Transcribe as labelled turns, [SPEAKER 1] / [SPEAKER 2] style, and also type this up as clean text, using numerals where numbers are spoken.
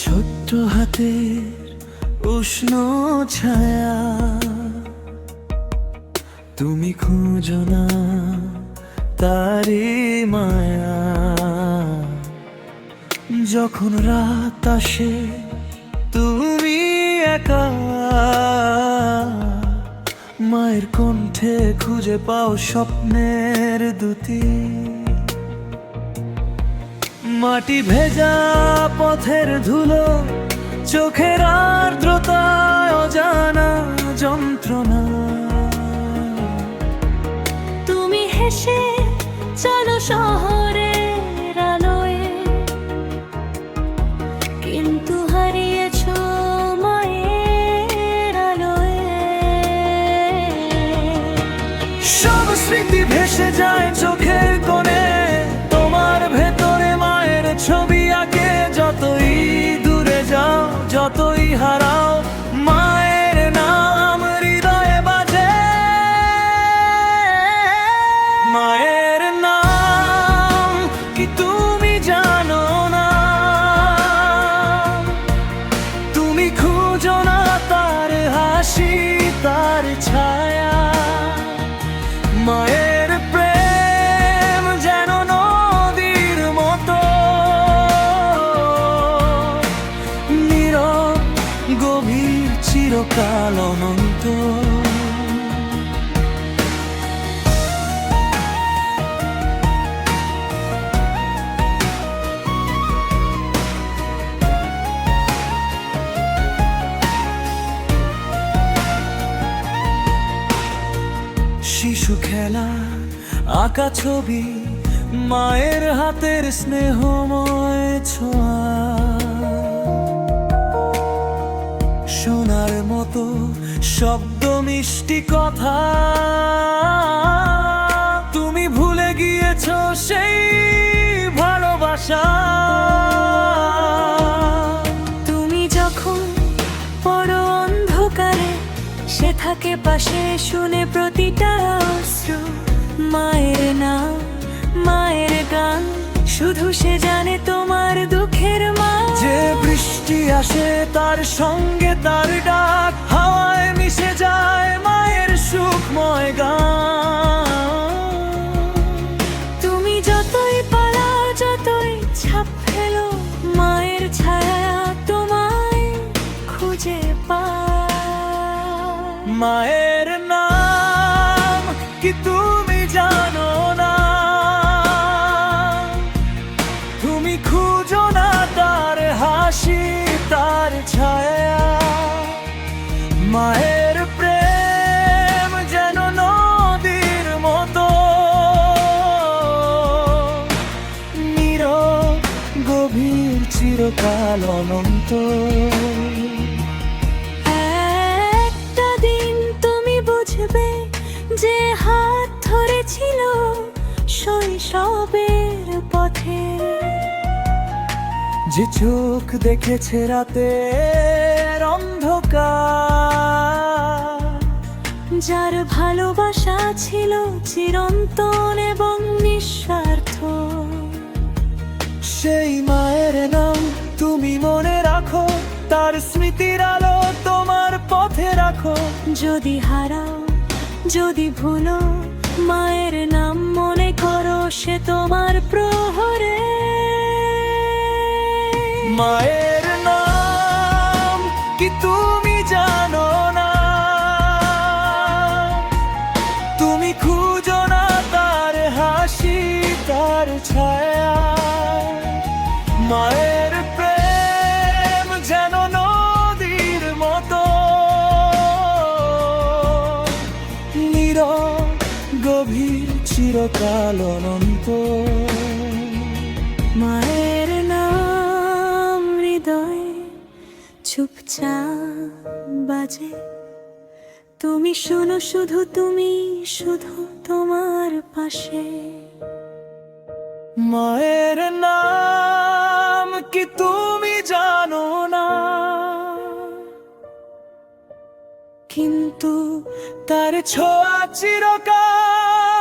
[SPEAKER 1] ছোট্ট হাতের উষ্ণ ছায়া, তুমি খুঁজো না তারি মায়া। যখন রাত আসে তুমি একা, মায়ের কণ্ঠে খুঁজে পাও স্বপ্নের দুটি। মাটি ভেজা পথের ধুলো, চোখের আর্দ্রতায় অজানা যন্ত্রণা।
[SPEAKER 2] তুমি হেসে চলো শহরের আলোয়, কিন্তু হারিয়েছো মায়ের আলোয়।
[SPEAKER 1] সব স্মৃতি ভেসে যায় চোখের কোণে, তোমার ভেতরে মায়ের ছবি আঁকে। যতই দূরে যাও, যতই হারাও, মায়ের নাম হৃদয়ে বাজে। মায়ের নাম কি তুমি জানো না? তুমি খুঁজো না তার হাসি, তার ছায়া। মায়ের প্রেম যেন নদীর মতো, নীরব গভীর চিরকাল অনন্ত। শিশু খেলা আঁকা ছবি, মায়ের হাতের স্নেহময় ছোঁয়া। শোনার মতো শব্দ, মিষ্টি কথা। তুমি ভুলে গিয়েছো সেই ভালোবাসা।
[SPEAKER 2] তুমি যখন পড়ো অন্ধকারে, সে থাকে পাশে শুনে প্রতিটা অশ্রু। মায়ের নাম, মায়ের গান, শুধু সে জানে তোমার দুঃখের মা।
[SPEAKER 1] যে বৃষ্টি আসে তার সঙ্গে তার ডাক, হাওয়ায় মিশে যায় মায়ের সুখময় গান।
[SPEAKER 2] তুমি যতই পালাও, যতই ছাপ ফেলো, মায়ের ছায়া তোমায় খুঁজে পায়।
[SPEAKER 1] মায়ের নাম কি তুমি জানো না? তুমি খুঁজো না তার হাসি, তার ছায়া। মায়ের প্রেম যেন নদীর মতো, নীরব গভীর চিরকাল অনন্ত।
[SPEAKER 2] একটা দিন তুমি বুঝবে, যে হাত ধরেছিল শৈশবের পথে,
[SPEAKER 1] যে চোখ দেখেছে রাতের অন্ধকার,
[SPEAKER 2] যার ভালোবাসা ছিল চিরন্তন এবং নিঃস্বার্থ।
[SPEAKER 1] সেই মায়ের নাম তুমি মনে রাখো, তার স্মৃতির আলো তোমার পথে রাখো।
[SPEAKER 2] যদি হারাও, যদি ভুলো, মায়ের নাম মনে করো, সে তোমার প্রহরে।
[SPEAKER 1] মায়ের নাম কি তুমি জানো না? তুমি খুঁজো না তার হাসি, তার ছায়া। মায়ের প্রেম যেন নদীর মতো, নীরব গভীর চিরকাল অনন্ত।
[SPEAKER 2] মায়ের নাম হৃদয়ে চুপচাপ বাজে। তুমি শোনো শুধু, তুমি শুধু তোমার পাশে।
[SPEAKER 1] মায়ের নাম কি তুমি জানো না? কিন্তু তার ছোঁয়া চিরকাল